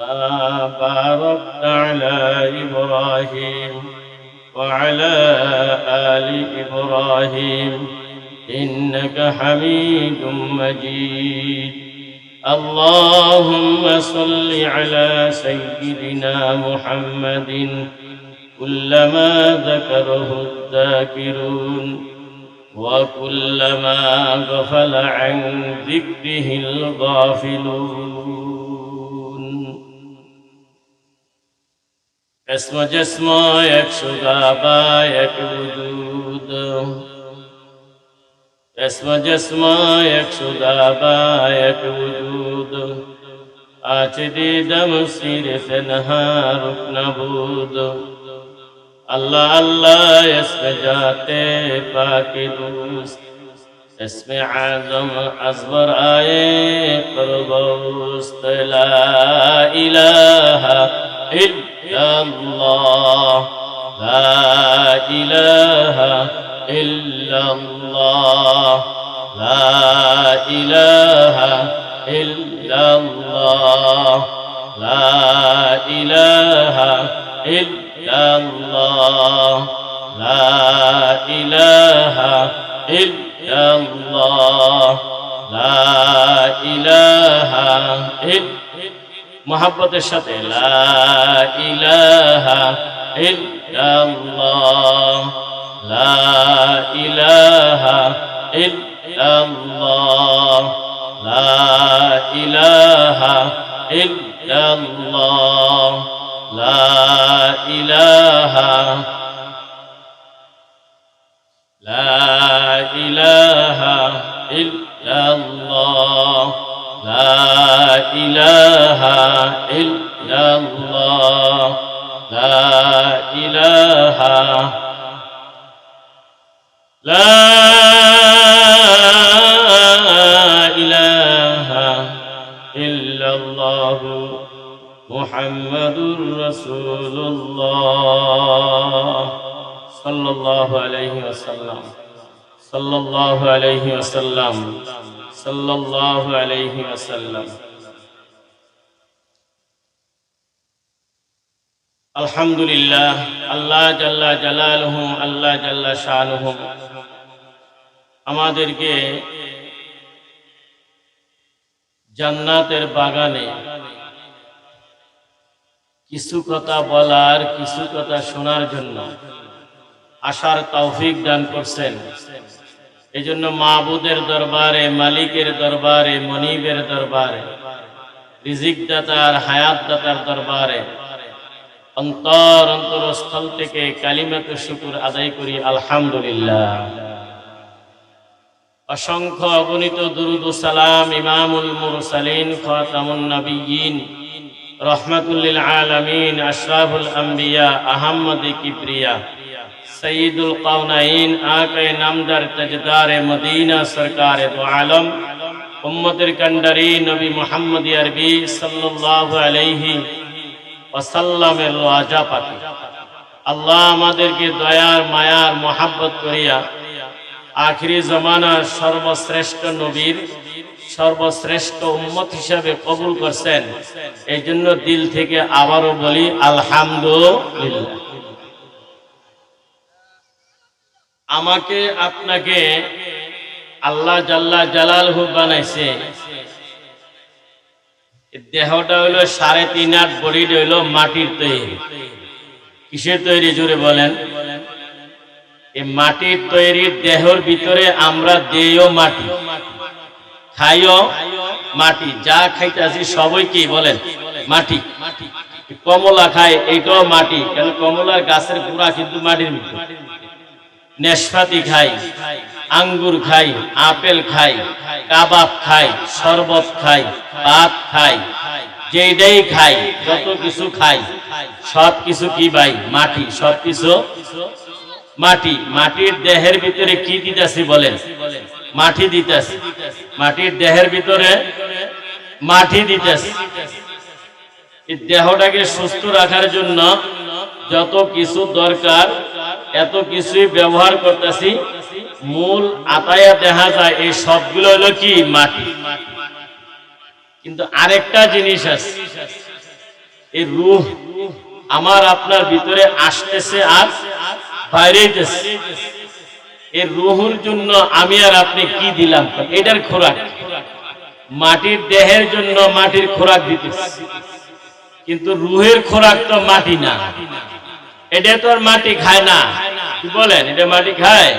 كما باركت على إبراهيم وعلى آل إبراهيم إنك حميد مجيد. اللهم صل على سيدنا محمد كلما ذكره الذاكرون وكلما غفل عن ذكره الغافلون. اسم جسم یک شگابا یک وجود، اسم جسم یک شگابا یک وجود، آج دیدم سیر تنہا رکن بود. اللہ اللہ اسم جاتے پاک دوست، اسم اعظم ازبر آئے قربوست. لا الہ الا اللہ، لا الہ الا اللہ، لا الہ الا اللہ، لا الہ الا اللہ، لا الہ الا اللہ، لا الہ الا محبت সাথে لا الہ الا اللہ، لا الہ الا اللہ، لا الہ الا اللہ، لا الہ لا الہ الا اللہ، لا الہ الا اللہ، لا الہ لا الہ الا اللہ محمد رسول اللہ صلی اللہ علیہ وسلم، صلی اللہ علیہ وسلم، صلی اللہ علیہ وسلم. আলহামদুলিল্লাহ, আল্লাহ জাল্লা জালালুহু, আল্লাহ জাল্লা শানুহু আমাদেরকে জান্নাতের বাগানে কিছু কথা বলার, কিছু কথা শোনার জন্য আসার তৌফিক দান করছেন। এই জন্য মাবুদের দরবারে, মালিকের দরবারে, মনিবের দরবারে, রিজিক দাতার, হায়াত দাতার দরবারে অন্তরস্থল থেকে কালিমাতুশ শুকর আদায় করি আলহামদুলিল্লাহ। অসংখ্য অগণিত দুরুদ ও সালাম ইমামুল মুরসালিন, খাতামুন নবিয়্যিন, রহমাতুল লিল আলামিন, আশরাফুল আম্বিয়া, আহমদ কিবরিয়া, সৈয়দুল কাউনাইন, আকায়ে নামদার, তাজদারে মদিনা, সরকারে দো আলম, উম্মতের কান্ডারি নবী মুহাম্মদ আরবি সাল্লাল্লাহু আলাইহি ওয়াসাল্লামের রাজা পাকি আল্লাহ আমাদেরকে দয়ার, মায়ার, মহাব্বত করিয়া আখিরি জামানার সর্বশ্রেষ্ঠ নবীর সর্বশ্রেষ্ঠ উম্মত হিসাবে কবুল করছেন। এই জন্য দিল থেকে আবারও বলি আলহামদুলিল্লাহ। আমাকে আপনাকে আল্লাহ জাল্লা জালালহু বানাইছে, দেহটা হইল 3.5 হাত, বডিটা হইল মাটির তৈরি। কিসের তৈরি জোরে বলেন? এই মাটির তৈরি দেহের ভিতরে আমরা দেইও মাটি, খাইও মাটি, যা খাইতেছি সবই কি বলেন? মাটি। কমলা খাই, এইটাও মাটি, কারণ কমলার গাছের গোড়া কিন্তু মাটির ভিতরে। নেশপাতি খাই, আঙ্গুর খাই, আপেল খাই, কাবাব খাই, শরবত খাই, ভাত খাই, যেটাই খাই, যত কিছু খাই সব কিছু কি ভাই? মাটি। সব কিছু মাটি। মাটির দেহের ভিতরে কি দিতেছি বলেন? মাটি দিতেছি। মাটির দেহের ভিতরে মাটি দিতেছি। এই দেহটাকে সুস্থ রাখার জন্য যত কিছু দরকার এত কিছুই ব্যবহার করতেছি। মূল আতায়া দেখা যায় এই সবগুলো হলো কি? মাটি। কিন্তু আরেকটা জিনিস আছে, এই রূহ আমার আপনার ভিতরে আসতেছে আর বাইরে যেতেছে। এই রূহের জন্য আমি আর আপনি কি দিলাম? এটার খোরাক। মাটির দেহের জন্য মাটির খোরাক দিতেছে, কিন্তু রূহের খোরাক তো মাটি না। এটা তো আর মাটি খায় না। কি বলেন, এটা মাটি খায়?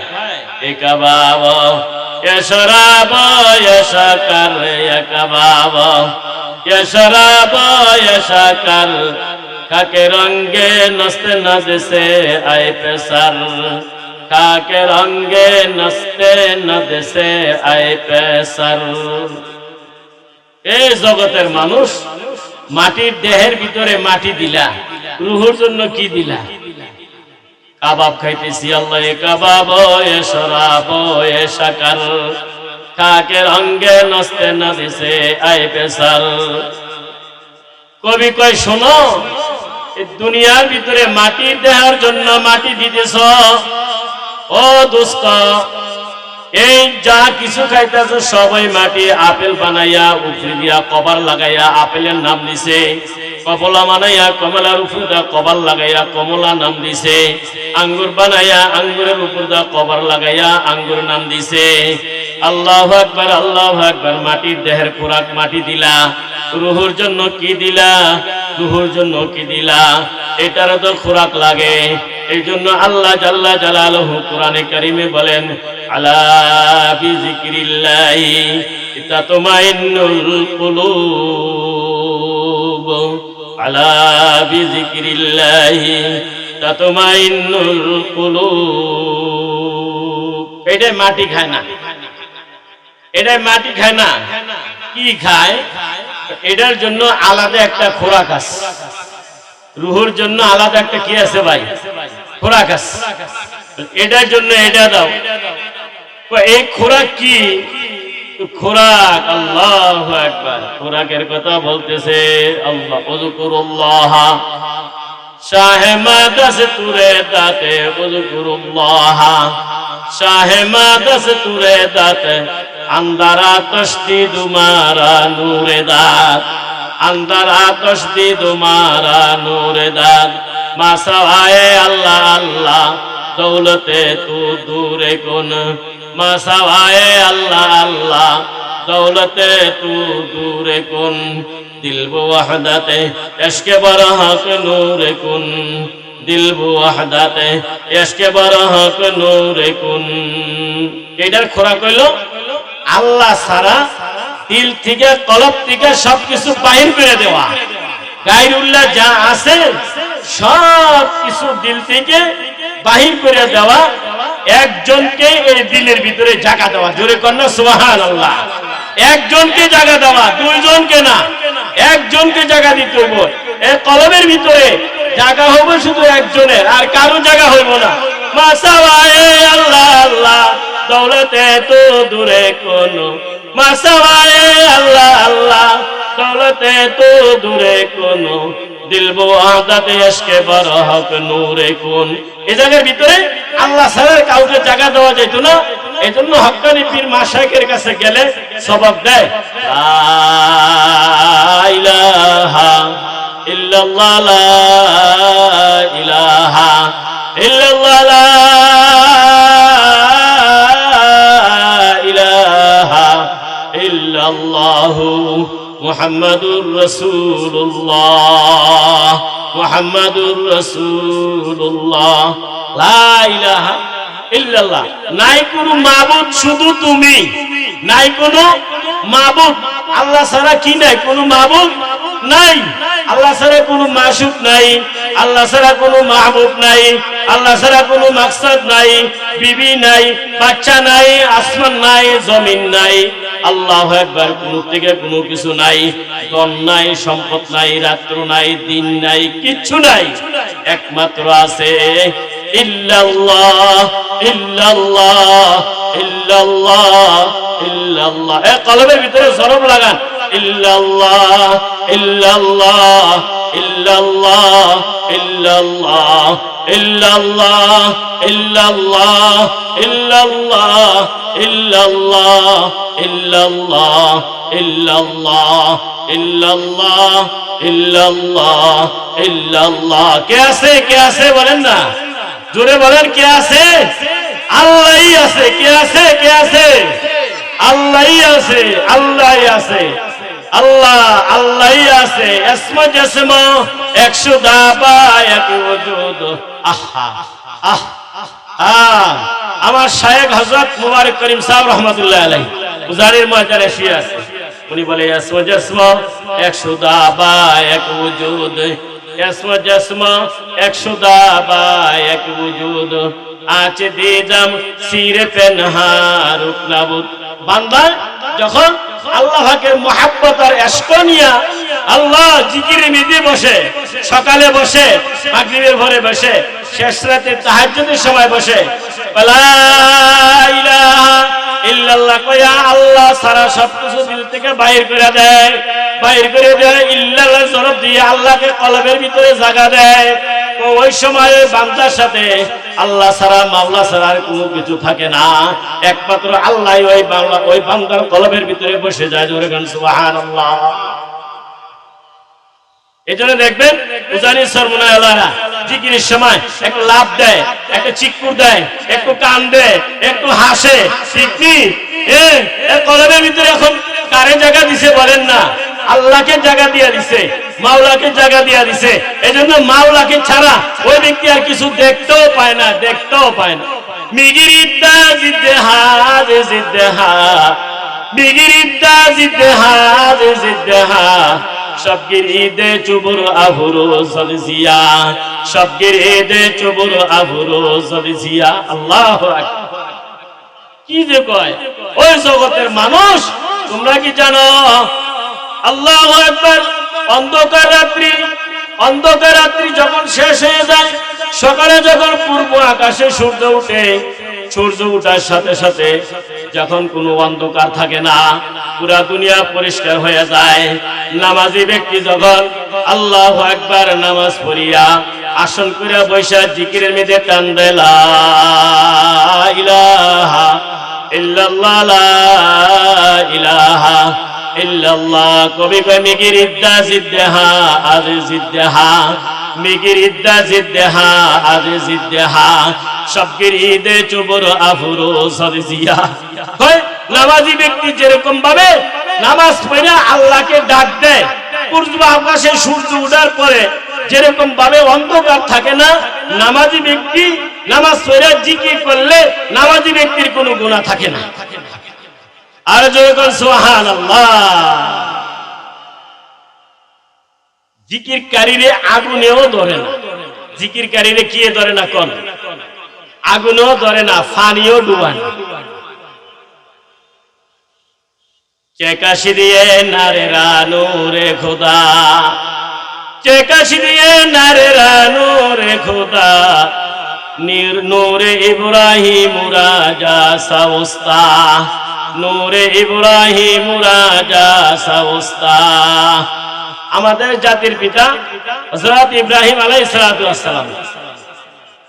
একা বাবা यशराब यशकर यकबाब यशराब यशकर खाके रंगे नस्ते नद से आए पेसर खाके रंगे नस्ते नद से आए पेसर। এই জগতের মানুষ মাটির দেহের ভিতরে মাটি দিলা, রূহের জন্য কি দিলা? কাবাব খাইতেছি আল্লাহ, এ কাবাব এ শরাব এ শাকার খাকে রঙ্গে নস্তে না দিছে আয় পেশার। কবি কয় শোনো, এই দুনিয়ার ভিতরে মাটি দেওয়ার জন্য মাটি দিতেছ। ও দোস্ত, এই যা কিছু খাইতেছ সবাই মাটি। আপেল বানাইয়া উপরে দিয়া কভার লাগাইয়া আপেলের নাম দিছে, কমলা বানাইয়া কমলার উপর দা কভার লাগাইয়া কমলা নাম দিছে, আঙ্গুর বানাইয়া আঙ্গুরের উপর দা কভার লাগাইয়া আঙ্গুর নাম দিছে। আল্লাহু আকবার, আল্লাহু আকবার। মাটির দেহের খোরাক মাটি দিলা, রূহের জন্য কি দিলা? রূহের জন্য কি দিলা? এটার তো খোরাক লাগে। এই জন্য আল্লাহ জাল্লা জালালুহু কোরআনে কারিমে বলেন, আলা বিযিকরিল্লাহি তাতমাইন্নুল কুলুব, আলা বিযিকরিল্লাহি তাতমাইন্নুল কুলুব। এটা মাটি খায় না, এটা মাটি খায় না। কি খায়? এটার জন্য আলাদা একটা খোরাক আছে, রূহের জন্য আলাদা একটা কি আছে ভাই? খোরাক আছে। এটার জন্য এটা দাও। এই খোরাক কি? খোরাক আল্লাহু আকবার। খোরাকের কথা বলতেছে আল্লাহ, উযকুরুল্লাহ শাহে মাদাস তুরে দাতে, উযকুরুল্লাহ শাহে মাদাস তুরে দাতে, अंदरा तश्ती तुम्हारा नूरे दात, अंदरा तश्ती तुम्हारा नूरे दात, मासवाए अल्लाह अल्लाह दौलते तू दूरे कुन, मासवाए अल्लाह अल्लाह दौलते तू दूरे कुन, दिल वो वहदते इश्क़ बरहक नूरे कुन, दिल वो वहदते इश्क़ बरहक नूरे कुन। এটার খোরাক হইলো আল্লাহ ছাড়া দিল থেকে কলব থেকে সবকিছু বাহির করে দেওয়া। গায়রুল্লাহ যা আছে সব কিছু দিল থেকে বাহির করে দেওয়া। একজনকে এই দিলের ভিতরে জায়গা দেওয়া। জোরে কন্যা সুবহানাল্লাহ। একজনকে জায়গা দেওয়া, দুইজনকে না, একজনকে জায়গা দিতে হইব। এই কলবের ভিতরে জায়গা হবে শুধু একজনের, আর কারো জায়গা হইব না। মাসাওয়ায়ে আল্লাহ আল্লাহ दौलते तो दूरे कोनो, मासवाए अल्लाह अल्लाह दौलते तो दूरे कोनो, दिल वो आदत इश्क़ बरहक नूरे कुन। এই জায়গার ভিতরে আল্লাহ ছাড়া কাউকে জায়গা দেওয়া যেত না। এজন্য হক্কানি পীর মাশায়েখের কাছে গেলে সবক দেয়, লা ইলাহা ইল্লাল্লাহ, লা ইলাহা ইল্লাল্লাহ, লা ইল্লাল্লাহু মুহাম্মাদুর রাসূলুল্লাহ, মুহাম্মাদুর রাসূলুল্লাহ, লা ইলাহা ইল্লাল্লাহ। নাই কোনো মাবুদ, শুধু তুমি। নাই কোনো মাবুদ, আল্লাহ ছাড়া কি নাই? কোনো মাবুদ নাই। আল্লাহ ছাড়া কোনো মাশুক নাই, আল্লাহ ছাড়া কোনো মাহবুব নাই, আল্লাহ ছাড়া কোনো মাকসাদ নাই, বিবি নাই, বাচ্চা নাই, আসমান নাই, জমিন নাই। আল্লাহু আকবার। কোনো থেকে কোনো কিছু নাই, ধন নাই, সম্পদ নাই, রাত্র নাই, দিন নাই, কিচ্ছু নাই। একমাত্র আছে ইল্লাল্লাহ ইল্লাল্লাহ ইল্লাল্লাহ ইল্লাল্লাহ। এই কলবের ভিতরে জরব লাগান, ইল্লাল্লাহ ইল্লাল্লাহ ইল্লাল্লাহ ইল্লাল্লাহ ইল্লাল্লাহ ইল্লাল্লাহ ইল্লাল্লাহ ইল্লাল্লাহ ইল্লাল্লাহ ইল্লাল্লাহ ইল্লাল্লাহ ইল্লাল্লাহ ইল্লাল্লাহ। কে আছে বলেন না, জোরে বলেন কে আছে? আল্লাহই আছে। কে আছে? কে আছে? আল্লাহই আছে, আল্লাহই আছে, আল্লাহ আল্লাহই আছে। ইসমা জিসমা একশো দাবা এক ওজুদ। আহা আহ আহ আমার শায়েখ হযরত মুবারক করিম সাহেব রাহমাতুল্লাহ আলাইহি উজানির ময়দানে শুয়ে আছে। উনি বলে ইসমা জিসমা একশো দাবা এক ওজুদ, ইসমা জিসমা একশো দাবা এক ওজুদ, আজ দিজাম সিরে পেনহার উকনাবুদ। বান্দা যখন আল্লাহ পাকের মুহাব্বত আর ইশক নিয়া আল্লাহ জিকিরে মিদে বসে, সকালে বসে, মাগরিবের ভোরে বসে, শেষ রাতে তাহাজ্জুদের সময় বসে, লা ইলাহা ইল্লাল্লাহ কয়া আল্লাহ সারা সবকিছু দিল থেকে বাইর করে দেয়, বাইর করে দেয়, ইল্লাল্লাহ জবাব দিয়ে আল্লাহকে কলবের ভিতরে জায়গা দেয়। ওই সময় ওই বান্দার সাথে আল্লাহ ছাড়া, মাওলা ছাড়া আর কোনো কিছু থাকে না, একমাত্র আল্লাহ ওই বান্দার কলবের ভিতরে বসে যায়। জোরে গান সুবহানাল্লাহ। এজন্য দেখবেন উজানি সরমুনাওয়ালারা জিকিরের সময় একটু লাভ দেয়, একটু চিৎকার দেয়, একটু কান দেয়, একটু হাসে, ঠিক কি? এর কলবের ভিতরে এখন কারে জায়গা দিছে বলেন না? আল্লাহকে জায়গা দিয়ে দিছে, মাওলাকে জায়গা দিয়ে দিছে। এজন্য মাওলাকে ছাড়া ওই ব্যক্তি আর কিছু দেখতেও পায় না, দেখতেও পায় না। মিগিরিদ্দা জিদ্দেহাদ জিদ্দেহা, মিগিরিদ্দা জিদ্দেহাদ জিদ্দেহা, সবগির ঈদে চুবুর আহুরো সবজিয়া, সবগির ঈদে চুবুর আহুরো সবজিয়া। আল্লাহু আকবার। কি যে কয় ওই জগতের মানুষ, তোমরা কি জানো? আল্লাহু আকবার। অন্ধকার রাত্রি যখন শেষ হয়ে যায়, সকালে যখন পূর্ব আকাশে সূর্য উঠে, সূর্য উঠার সাথে সাথে যখন কোনো অন্ধকার থাকে না, পুরা দুনিয়া পরিষ্কার হয়ে যায়, নামাজি ব্যক্তি যখন আল্লাহু আকবার নামাজ পড়িয়া আসন কইরা বৈশা জিকিরের মধ্যে টান দেয়, লা ইলাহা ইল্লাল্লাহ লা ইলাহা ইল্লাল্লাহ। কবি কয় মিগিরিদ্দা জিদ্দেহা আজ জিদ্দেহা, মিগিরিদ্দা জিদ্দেহা আজ জিদ্দেহা, সবগির ঈদে চুবুর আফুরো সবজিয়া। কয় নামাজি ব্যক্তি যেরকম ভাবে নামাজ পড়ে আল্লাহকে ডাক দেয়, পূর্ব আকাশে সূর্য ওঠার পরে যেরকম ভাবে অন্ধকার থাকে না, নামাজি ব্যক্তি নামাজ পড়ে জিকির করলে নামাজি ব্যক্তির কোনো গুনাহ থাকে না। আর যখন সুবহানাল্লাহ। জিকিরকারীরে আগুনেও ধরে না, জিকিরকারীরে কি ধরে না? কোন আগুনেও ধরে না, পানিও ডুবায় না। চেকাশি দিয়ে নারে রানু রে খোদা, চেকাশি দিয়ে নারে রানু রে খোদা, নূরে ইব্রাহিম রাজা সাউস্তা, নূরে ইব্রাহিম রাজা সাউস্তা। আমাদের জাতির পিতা হযরত ইব্রাহিম আলাইহিস সালাতু ওয়াস সালাম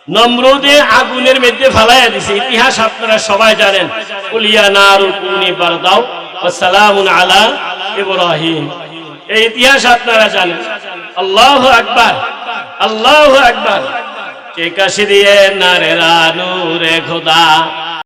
নমরুদে আগুনের মধ্যে ফালাইয়া দিয়েছে। ইতিহাস আপনারা সবাই জানেন। কুলিয়া নারু কুনি বারদাও ওয়া সালামুন আলা ইব্রাহিম, এই ইতিহাস আপনারা জানেন। আল্লাহু আকবার, আল্লাহু আকবার। কে কাশি দিয়ে নারে রানু রে খোদা,